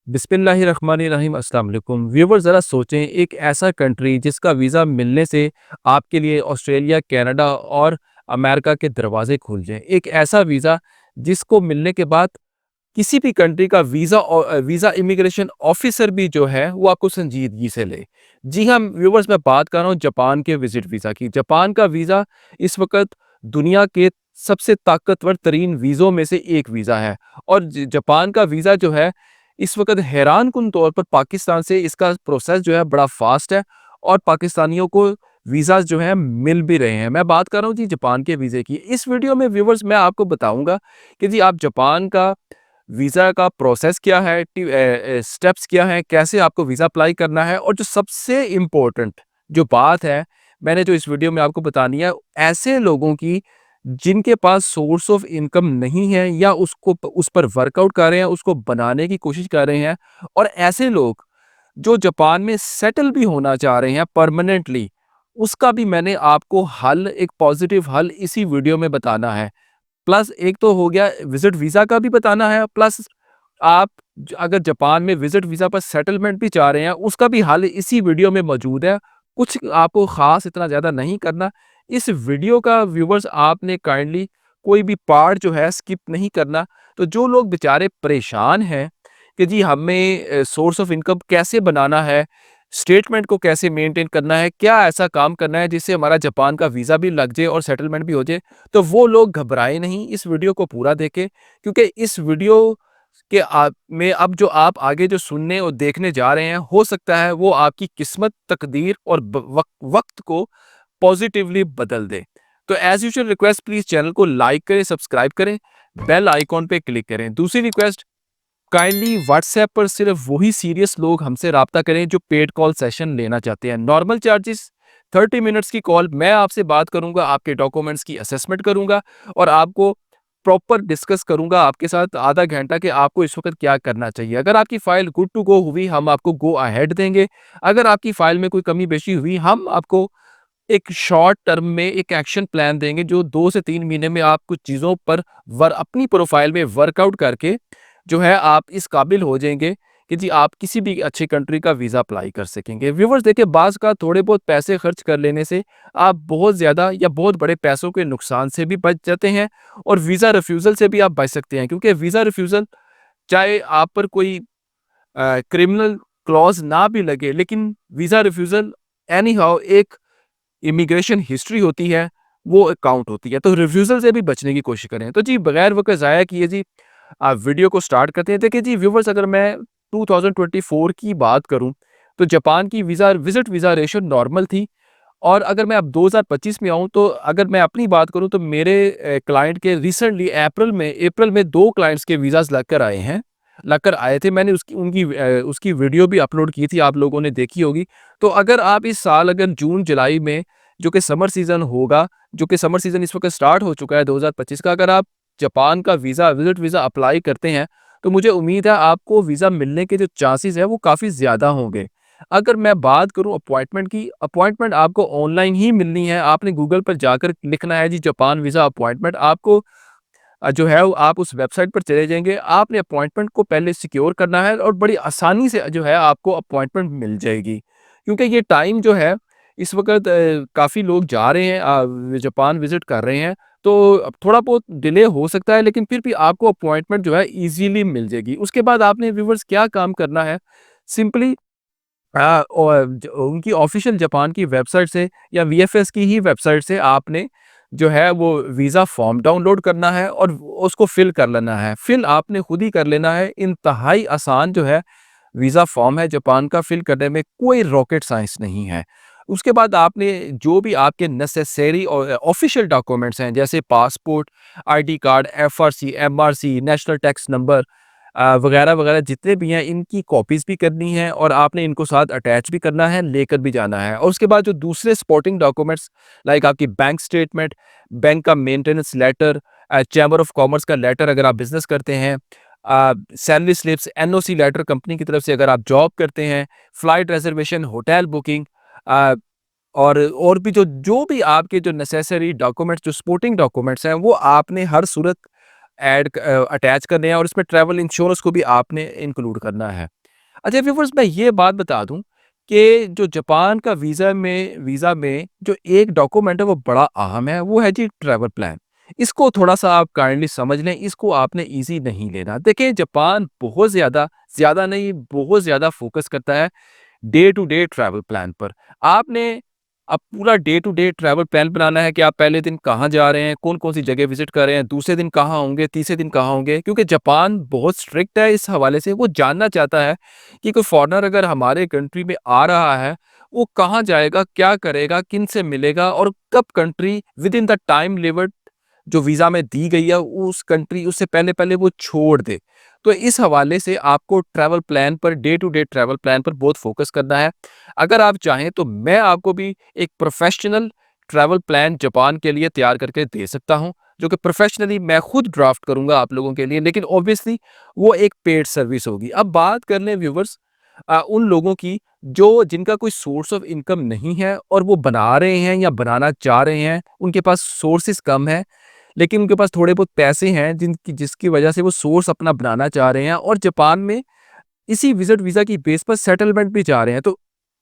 बिस्मिल्लाहिर्रहमानिर्रहीम अस्सलाम वालेकुम व्यूवर ज़रा सोचें एक ऐसा कंट्री जिसका वीज़ा मिलने से आपके लिए ऑस्ट्रेलिया, कनाडा और अमेरिका के दरवाजे खुल जाएँ। एक ऐसा वीज़ा जिसको मिलने के बाद किसी भी कंट्री का वीज़ा इमिग्रेशन ऑफ़िसर भी जो है वो आपको संजीदगी से ले। जी हाँ, व्यूवर्स मैं बात कर रहा हूँ जापान के विज़िट वीज़ा की। जापान का वीज़ा इस वक़्त दुनिया के सबसे ताकतवर तरीन वीज़ों में से एक वीज़ा है और ज जापान का वीज़ा जो है इस वक़्त हैरानकुन तौर पर पाकिस्तान से इसका प्रोसेस जो है बड़ा फ़ास्ट है और पाकिस्तानियों को वीज़ाज़ जो हैं मिल भी रहे हैं। मैं बात कर रहा हूँ जी जापान के वीज़े की। इस वीडियो में व्यूवर्स मैं आपको बताऊँगा कि जी आप जापान का वीज़ा का प्रोसेस क्या है, स्टेप्स क्या हैं, कैसे आपको वीज़ा अप्लाई करना है और जो सबसे इम्पोर्टेंट जो बात है, मैंने जो इस वीडियो में आपको बतानी है, ऐसे लोगों की जिनके पास सोर्स ऑफ इनकम नहीं है या उस पर वर्कआउट कर रहे हैं, उसको बनाने की कोशिश कर रहे हैं और ऐसे लोग जो जापान में सेटल भी होना चाह रहे हैं परमानेंटली, उसका भी मैंने आपको हल, एक पॉजिटिव हल इसी वीडियो में बताना है। प्लस एक तो हो गया विज़िट वीज़ा का भी बताना है, प्लस आप अगर जापान में विज़िट वीज़ा पर सेटलमेंट भी चाह रहे हैं, उसका भी हल इसी वीडियो में मौजूद है। कुछ आपको ख़ास इतना ज़्यादा नहीं करना। इस वीडियो का व्यूवर्स आपने काइंडली कोई भी पार्ट जो है स्किप नहीं करना। तो जो लोग बेचारे परेशान हैं कि जी हमें सोर्स ऑफ इनकम कैसे बनाना है, स्टेटमेंट को कैसे मेंटेन करना है, क्या ऐसा काम करना है जिससे हमारा जापान का वीज़ा भी लग जाए और सेटलमेंट भी हो जाए, तो वो लोग घबराएँ नहीं, इस वीडियो को पूरा देखें क्योंकि इस वीडियो के में अब जो आप आगे जो सुनने और देखने जा रहे हैं, हो सकता है वो आपकी किस्मत, तकदीर और वक़्त को पॉज़िटिवली बदल दे। तो as usual request please channel को लाइक करें, सब्सक्राइब करें, बेल आइकॉन पे क्लिक करें। दूसरी रिक्वेस्ट काइंडली व्हाट्सएप पर सिर्फ वही सीरियस लोग हमसे राब्ता करें जो पेड कॉल सेशन लेना चाहते हैं। नॉर्मल चार्जेस 30 मिनट्स की कॉल, मैं आपसे बात करूंगा, आपके डॉक्यूमेंट्स की असेसमेंट करूंगा और आपको प्रॉपर डिस्कस करूंगा आपके साथ आधा घंटा कि आपको इस वक्त क्या करना चाहिए। अगर आपकी फाइल गुड टू गो हुई, हम आपको गो अहेड देंगे। अगर आपकी फाइल में कोई कमी पेशी हुई, हम आपको एक शॉर्ट टर्म में एक एक्शन प्लान देंगे जो 2 से 3 महीने में आप कुछ चीज़ों पर अपनी प्रोफाइल में वर्कआउट करके जो है आप इस काबिल हो जाएँगे कि जी आप किसी भी अच्छी कंट्री का वीज़ा अप्लाई कर सकेंगे। व्यूअर्स देखिए, बाज़ का थोड़े बहुत पैसे खर्च कर लेने से आप बहुत ज़्यादा या बहुत बड़े पैसों के नुकसान से भी बच जाते हैं और वीज़ा रिफ्यूज़ल से भी आप बच सकते हैं क्योंकि वीज़ा रिफ्यूज़ल चाहे आप पर कोई क्रिमिनल क्लॉज़ ना भी लगे, लेकिन वीज़ा रिफ्यूज़ल एनी हाउ एक इमिग्रेशन हिस्ट्री होती है, वो काउंट होती है। तो रिफ्यूज़ल से भी बचने की कोशिश करें। तो जी बगैर वक़्त ज़ाया किए जी वीडियो को स्टार्ट करते हैं। देखिए जी व्यूअर्स, अगर मैं 2024 की बात करूँ, तो जापान की विज़िट वीज़ा रेशियो नॉर्मल थी और अगर मैं अब 2025 में आऊँ, तो अगर मैं अपनी बात करूँ तो मेरे क्लाइंट के रिसेंटली अप्रैल में 2 क्लाइंट्स के वीज़ाज़ लगकर आए थे। मैंने उसकी वीडियो भी अपलोड की थी, आप लोगों ने देखी होगी। तो अगर आप इस साल अगर जून-जुलाई में जो कि समर सीज़न होगा, जो कि समर सीज़न इस वक़्त स्टार्ट हो चुका है 2025 का, अगर आप जापान का विज़िट वीज़ा अप्लाई करते हैं, तो मुझे उम्मीद है आपको वीज़ा मिलने के जो चांसेज़ हैं वो काफ़ी ज़्यादा होंगे। अगर मैं बात करूँ अपॉइंटमेंट की, अपॉइंटमेंट आपको ऑनलाइन ही मिलनी है। आपने गूगल पर जाकर लिखना है जी जापान वीज़ा अपॉइंटमेंट, आपको जो है वो आप उस वेबसाइट पर चले जाएँगे। आपने अपॉइंटमेंट को पहले सिक्योर करना है और बड़ी आसानी से जो है आपको अपॉइंटमेंट मिल जाएगी। क्योंकि ये टाइम जो है इस वक़्त काफ़ी लोग जा रहे हैं, जापान विज़िट कर रहे हैं, तो अब थोड़ा बहुत डिले हो सकता है लेकिन फिर भी आपको अपॉइंटमेंट जो है ईज़िली मिल जाएगी। उसके बाद आपने व्यूअर्स क्या काम करना है, सिंपली और उनकी ऑफ़िशियल जापान की वेबसाइट से या वीएफएस की ही वेबसाइट से आपने जो है वो वीज़ा फॉर्म डाउनलोड करना है और उसको फ़िल कर लेना है। फ़िल आपने खुद ही कर लेना है, इंतहाई आसान जो है वीज़ा फॉर्म है जापान का, फ़िल करने में कोई रॉकेट साइंस नहीं है। उसके बाद आपने जो भी आपके नेसेसरी और ऑफ़िशियल डॉक्यूमेंट्स हैं जैसे passport, ID card, FRC, MRC, national tax number वगैरह-वगैरह जितने भी हैं, इनकी कॉपीज़ भी करनी है और आपने इनको साथ अटैच भी करना है, लेकर भी जाना है। और उसके बाद जो दूसरे सपोर्टिंग डॉक्यूमेंट्स लाइक आपकी बैंक स्टेटमेंट, बैंक का maintenance letter, chamber of commerce का लेटर अगर आप बिज़नेस करते हैं, salary slips, NOC letter company की तरफ से अगर आप जॉब करते हैं, flight reservation, hotel booking, uh, और भी जो जो भी आपके जो नेसेसरी डॉक्यूमेंट्स, जो सपोर्टिंग डॉक्यूमेंट्स हैं, वो आपने हर सूरत अटैच करने हैं और इसमें ट्रैवल इंश्योरेंस को भी आपने इंक्लूड करना है। अच्छा व्यूअर्स, मैं ये बात बता दूँ कि जो जापान का वीज़ा में जो एक डॉक्यूमेंट है वो बड़ा अहम है, वो है जी ट्रैवल प्लान। इसको थोड़ा-सा आप काइंडली समझ लें, इसको आपने ईज़ी नहीं लेना। देखिए जापान बहुत ज़्यादा, ज़्यादा नहीं बहुत ज़्यादा फ़ोकस करता है day to day travel plan पर। आपने अब पूरा day to day travel plan बनाना है कि आप पहले दिन कहाँ जा रहे हैं, कौन-कौन सी जगह विज़िट कर रहे हैं, दूसरे दिन कहाँ होंगे, तीसरे दिन कहाँ होंगे। क्योंकि जापान बहुत स्ट्रिक्ट है इस हवाले से, वो जानना चाहता है कि कोई फॉरेनर अगर हमारे कंट्री में आ रहा है, वो कहाँ जाएगा, क्या करेगा, किनसे मिलेगा और कब country with in the time limit जो वीज़ा में दी गई है उस कंट्री उससे पहले-पहले वो छोड़ दे। तो इस हवाले से आपको ट्रैवल प्लान पर day to day travel plan पर बहुत फ़ोकस करना है। अगर आप चाहें तो मैं आपको भी एक प्रोफ़ेशनल ट्रैवल प्लान जापान के लिए तैयार करके दे सकता हूँ, जो कि प्रोफ़ेशनली मैं खुद ड्राफ्ट करूँगा आप लोगों के लिए, लेकिन ऑब्वियसली वो एक पेड सर्विस होगी। अब बात कर लें व्यूअर्स उन लोगों की जो जिनका कोई सोर्स ऑफ इनकम नहीं है और वो बना रहे हैं या बनाना चाह रहे हैं, उनके पास सोर्सेज़ कम हैं लेकिन उनके पास थोड़े बहुत पैसे हैं जिसकी वजह से वो सोर्स अपना बनाना चाह रहे हैं और जापान में इसी विजिट वीज़ा की बेस पर सेटलमेंट भी चाह रहे हैं। तो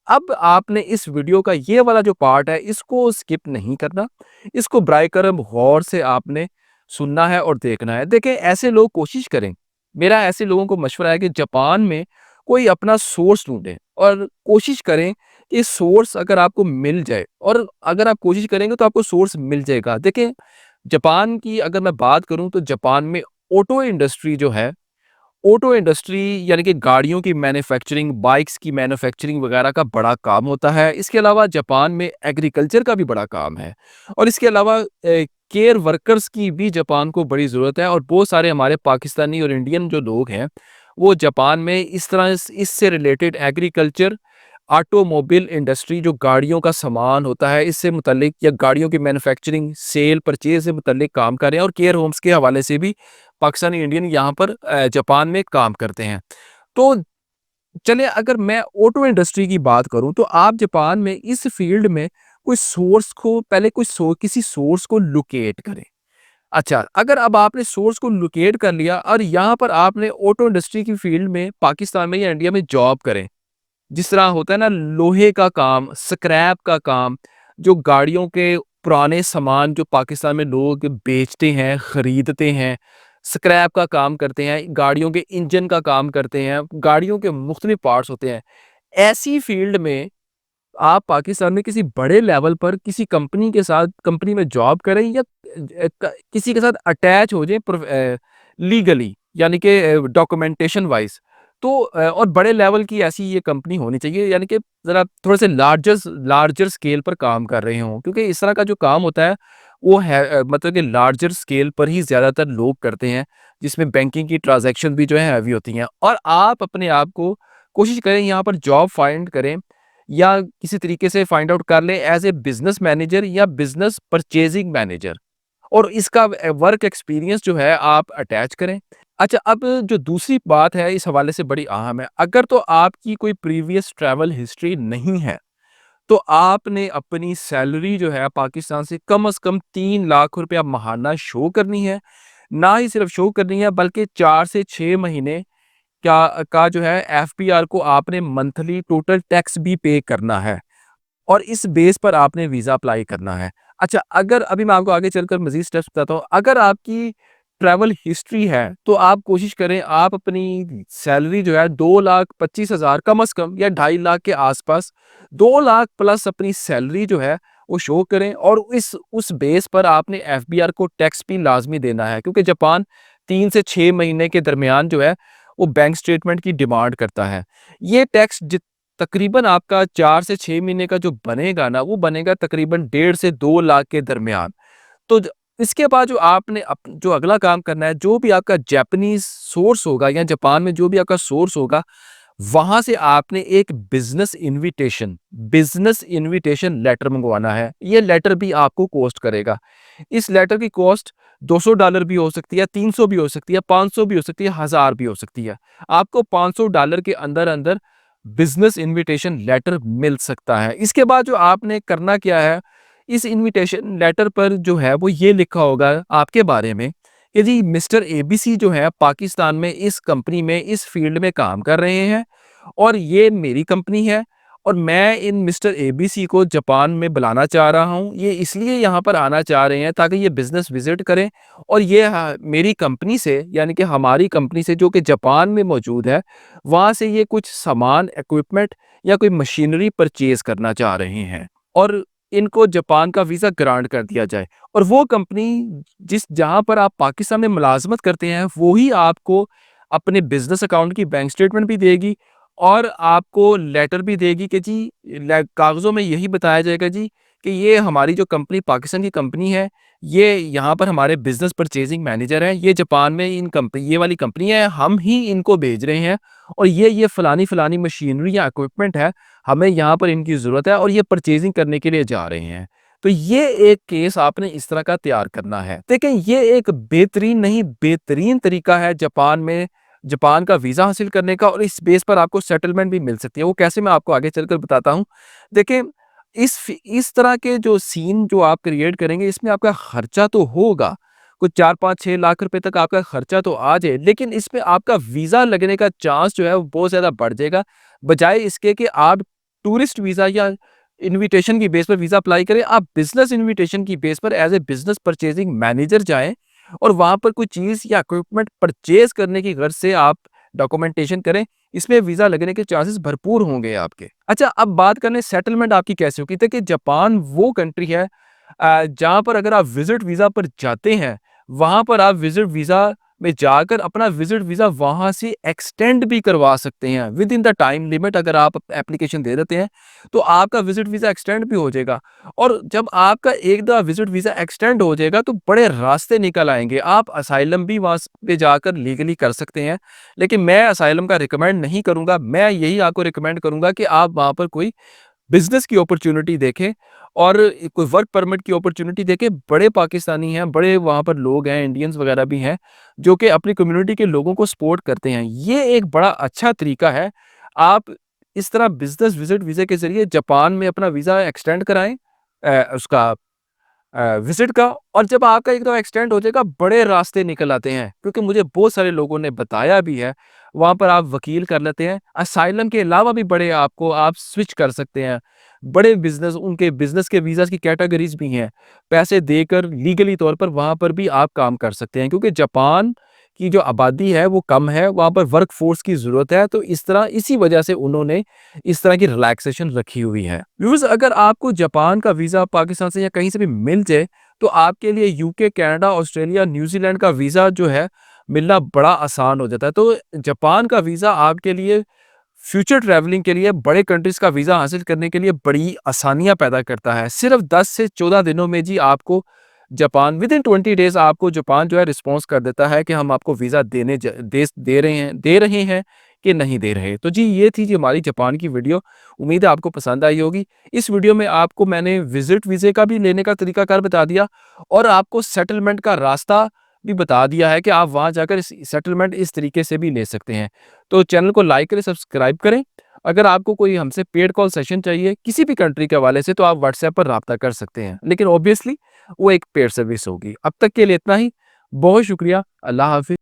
अब आपने इस वीडियो का ये वाला जो पार्ट है इसको स्किप नहीं करना। इसको बराए करम गौर से आपने सुनना है और देखना है। देखिए ऐसे लोग कोशिश करें, मेरा ऐसे लोगों को मशवरा है कि जापान में कोई अपना सोर्स ढूँढें और कोशिश करें कि सोर्स अगर आपको मिल जाए और अगर आप कोशिश करेंगे तो आपको सोर्स मिल जाएगा। देखिए जापान की अगर मैं बात करूँ तो जापान में ऑटो इंडस्ट्री जो है, ऑटो इंडस्ट्री यानी कि गाड़ियों की मैन्युफैक्चरिंग, बाइक्स की मैन्युफैक्चरिंग वगैरह का बड़ा काम होता है। इसके अलावा जापान में एग्रीकल्चर का भी बड़ा काम है और इसके अलावा केयर वर्कर्स की भी जापान को बड़ी ज़रूरत है और बहुत सारे हमारे पाकिस्तानी और इंडियन जो लोग हैं, वो जापान में इस तरह इससे रिलेटेड एग्रीकल्चर ऑटोमोबाइल इंडस्ट्री जो गाड़ियों का सामान होता है इससे मुतल्लिक या गाड़ियों की मैन्युफैक्चरिंग, सेल, परचेज़ से मुतल्लिक काम कर रहे हैं और केयर होम्स के हवाले से भी पाकिस्तानी इंडियन यहाँ पर जापान में काम करते हैं। तो चलिए अगर मैं ऑटो इंडस्ट्री की बात करूँ तो आप जापान में इस फ़ील्ड में कोई सोर्स को पहले कोई किसी सोर्स को लोकेट करें। अच्छा, अगर अब आपने सोर्स को लोकेट कर लिया और यहाँ पर आपने ऑटो इंडस्ट्री की फ़ील्ड में पाकिस्तान में या इंडिया में जॉब करें। जिस तरह होता है ना लोहे का काम, स्क्रैप का काम, जो गाड़ियों के पुराने सामान जो पाकिस्तान में लोग बेचते हैं, खरीदते हैं, स्क्रैप का काम करते हैं, गाड़ियों के इंजन का काम करते हैं, गाड़ियों के मुख्तलिफ पार्ट्स होते हैं। ऐसी फील्ड में आप पाकिस्तान में किसी बड़े लेवल पर किसी कंपनी में जॉब करें या किसी के साथ अटैच हो जाएँ लीगली यानी कि डॉक्यूमेंटेशन वाइज़। तो और बड़े लेवल की ऐसी ये कंपनी होनी चाहिए यानी कि ज़रा थोड़े-से लार्जर स्केल पर काम कर रहे हों क्योंकि इस तरह का जो काम होता है वो है मतलब कि लार्जर स्केल पर ही ज़्यादातर लोग करते हैं, जिसमें बैंकिंग की ट्रांज़ैक्शन भी जो है हैवी होती हैं और आप अपने आप को कोशिश करें यहाँ पर जॉब फाइंड करें या किसी तरीके से फाइंड आउट कर लें एज़ ए बिज़नेस मैनेजर या बिज़नेस परचेज़िंग मैनेजर और इसका वर्क एक्सपीरियंस जो है आप अटैच करें। अच्छा अब जो दूसरी बात है इस हवाले से बड़ी अहम है, अगर तो आपकी कोई प्रीवियस ट्रैवल हिस्ट्री नहीं है, तो आपने अपनी सैलरी जो है पाकिस्तान से कम 3 लाख रुपया महाना शो करनी है। ना ही सिर्फ शो करनी है बल्कि 4 से 6 महीने का जो है एफपीआर को आपने मंथली टोटल टैक्स भी पे करना है और इस बेस पर आपने वीज़ा अप्लाई करना है। अच्छा अगर अभी मैं आपको आगे चलकर मज़ीद स्टेप्स बताता हूँ। अगर आपकी ट्रैवल हिस्ट्री है, तो आप कोशिश करें आप अपनी सैलरी जो है 2,25,000 से कम या 2.5 लाख के आस-पास 2 लाख प्लस अपनी सैलरी जो है वो शो करें और इस उस बेस पर आपने एफबीआर को टैक्स भी लाज़मी देना है क्योंकि जापान 3 से 6 महीने के दरमियान जो है वो बैंक स्टेटमेंट की डिमांड करता है। ये टैक्स तकरीबन आपका 4 से 6 महीने का जो बनेगा ना, वो बनेगा तकरीबन 1.5 से 2 लाख के दरमियान। तो इसके बाद जो आपने जो अगला काम करना है, जो भी आपका जापानीज़ सोर्स होगा या जापान में जो भी आपका सोर्स होगा, वहाँ से आपने एक बिज़नेस इन्विटेशन लेटर मंगवाना है। ये लेटर भी आपको कॉस्ट करेगा। इस लेटर की कॉस्ट $200 भी हो सकती है, 300 भी हो सकती है, 500 भी हो सकती है, 1000 भी हो सकती है। आपको $500 के अंदर-अंदर बिज़नेस इन्विटेशन लेटर मिल सकता है। इसके बाद जो आपने करना क्या है, इस इन्विटेशन लेटर पर जो है वो ये लिखा होगा आपके बारे में कि जी मिस्टर एबीसी जो है पाकिस्तान में इस कंपनी में इस फील्ड में काम कर रहे हैं और ये मेरी कंपनी है और मैं इन मिस्टर एबीसी को जापान में बुलाना चाह रहा हूँ। ये इसलिए यहाँ पर आना चाह रहे हैं ताकि ये बिज़नेस विज़िट करें और ये मेरी कंपनी से यानी कि हमारी कंपनी से जो कि जापान में मौजूद है, वहाँ से ये कुछ सामान, इक्विपमेंट या कोई मशीनरी परचेज़ करना चाह रहे हैं और इनको जापान का वीज़ा ग्रांट कर दिया जाए। और वो कंपनी जिस जहाँ पर आप पाकिस्तान में मुलाज़मत करते हैं, वो ही आपको अपने बिज़नेस अकाउंट की बैंक स्टेटमेंट भी देगी और आपको लेटर भी देगी कि जी कागज़ों में यही बताया जाएगा जी कि ये हमारी जो कंपनी पाकिस्तान की कंपनी है, ये यहाँ पर हमारे बिज़नेस परचेज़िंग मैनेजर हैं, ये जापान में ये वाली कंपनी है, हम ही इनको भेज रहे हैं और ये फ़लानी-फ़लानी मशीनरी या इक्विपमेंट है, हमें यहाँ पर इनकी ज़रूरत है और ये परचेज़िंग करने के लिए जा रहे हैं। तो ये एक केस आपने इस तरह का तैयार करना है। देखें, ये एक बेहतरीन नहीं, बेहतरीन तरीका है जापान का वीज़ा हासिल करने का और इस बेस पर आपको सेटलमेंट भी मिल सकती है। वो कैसे मैं आपको आगे चलकर बताता हूँ। देखें, इस तरह के जो सीन जो आप क्रिएट करेंगे इसमें आपका खर्चा तो होगा। कुछ 4, 5, 6 लाख रुपए तक आपका खर्चा तो आ जाए, लेकिन इसमें आपका वीज़ा लगने का चांस जो है वो बहुत ज़्यादा बढ़ जाएगा। बजाए इसके कि आप टूरिस्ट वीज़ा या इन्विटेशन की बेस पर वीज़ा अप्लाई करें, आप बिज़नेस इन्विटेशन की बेस पर as a business purchasing manager जाएँ और वहाँ पर कोई चीज़ या इक्विपमेंट परचेज़ करने की गर्ज़ से आप डॉक्यूमेंटेशन करें। इसमें वीज़ा लगने के चांसेस भरपूर होंगे आपके। अच्छा, अब बात करें सेटलमेंट आपकी कैसे होगी? देखिए, जापान वो कंट्री है जहाँ पर अगर आप विज़िट वीज़ा पर जाते हैं, वहाँ पर आप विज़िट वीज़ा में जाकर अपना विज़िट वीज़ा वहाँ से एक्सटेंड भी करवा सकते हैं। With in the time limit अगर आप एप्लीकेशन दे देते हैं, तो आपका विज़िट वीज़ा एक्सटेंड भी हो जाएगा और जब आपका एक दफ़ा विज़िट वीज़ा एक्सटेंड हो जाएगा, तो बड़े रास्ते निकल आएँगे। आप असाइलम भी वहाँ पे जाकर लीगली कर सकते हैं, लेकिन मैं असाइलम का रिकमेंड नहीं करूँगा। मैं यही आपको रिकमेंड करूँगा कि आप वहाँ पर कोई बिज़नेस की अपॉर्च्युनिटी देखें और कोई वर्क परमिट की अपॉर्च्युनिटी देखें। बड़े पाकिस्तानी हैं, बड़े वहाँ पर लोग हैं, इंडियंस वगैरह भी हैं, जो कि अपनी कम्युनिटी के लोगों को सपोर्ट करते हैं। ये एक बड़ा अच्छा तरीका है। आप इस तरह बिज़नेस विज़िट वीज़े के ज़रिए जापान में अपना वीज़ा एक्सटेंड कराएँ उसका विज़िट का और जब आपका एक दफ़ा एक्सटेंड हो जाएगा, बड़े रास्ते निकल आते हैं, क्योंकि मुझे बहुत सारे लोगों ने बताया भी है। वहाँ पर आप वकील कर लेते हैं, असाइलम के अलावा भी बड़े आपको आप स्विच कर सकते हैं। बड़े बिज़नेस उनके बिज़नेस के वीज़ाज़ की कैटेगरीज़ भी हैं। पैसे देकर लीगली तौर पर वहाँ पर भी आप काम कर सकते हैं, क्योंकि जापान की जो आबादी है वो कम है, वहाँ पर वर्क फ़ोर्स की ज़रूरत है, तो इसी वजह से उन्होंने इस तरह की रिलैक्सेशन रखी हुई है। व्यूअर्स, अगर आपको जापान का वीज़ा पाकिस्तान से या कहीं से भी मिल जाए, तो आपके लिए यूके, कनाडा, ऑस्ट्रेलिया, न्यूज़ीलैंड का वीज़ा जो है मिलना बड़ा आसान हो जाता है। तो जापान का वीज़ा आपके लिए फ्यूचर ट्रैवलिंग के लिए, बड़े कंट्रीज़ का वीज़ा हासिल करने के लिए बड़ी आसानियाँ पैदा करता है। सिर्फ़ 10 से 14 दिनों में जी आपको जापान विदिन 20 डेज़ आपको जापान जो है रिस्पॉन्स कर देता है कि हम आपको वीज़ा देने ज दे रहे हैं कि नहीं दे रहे। तो जी ये थी जी हमारी जापान की वीडियो। उम्मीद है आपको पसंद आई होगी। इस वीडियो में आपको मैंने विज़िट वीज़े का भी लेने का तरीकाकार बता दिया और आपको सेटलमेंट का रास्ता भी बता दिया है कि आप वहाँ जाकर इस सेटलमेंट इस तरीके से भी ले सकते हैं। तो चैनल को लाइक करें, सब्सक्राइब करें। अगर आपको कोई हमसे पेड कॉल सेशन चाहिए किसी भी कंट्री के हवाले से, तो आप व्हाट्सएप पर राब्ता कर सकते हैं। लेकिन ऑब्वियसली वो एक पेड सर्विस होगी। अब तक के लिए इतना ही। बहुत शुक्रिया। अल्लाह हाफ़िज़।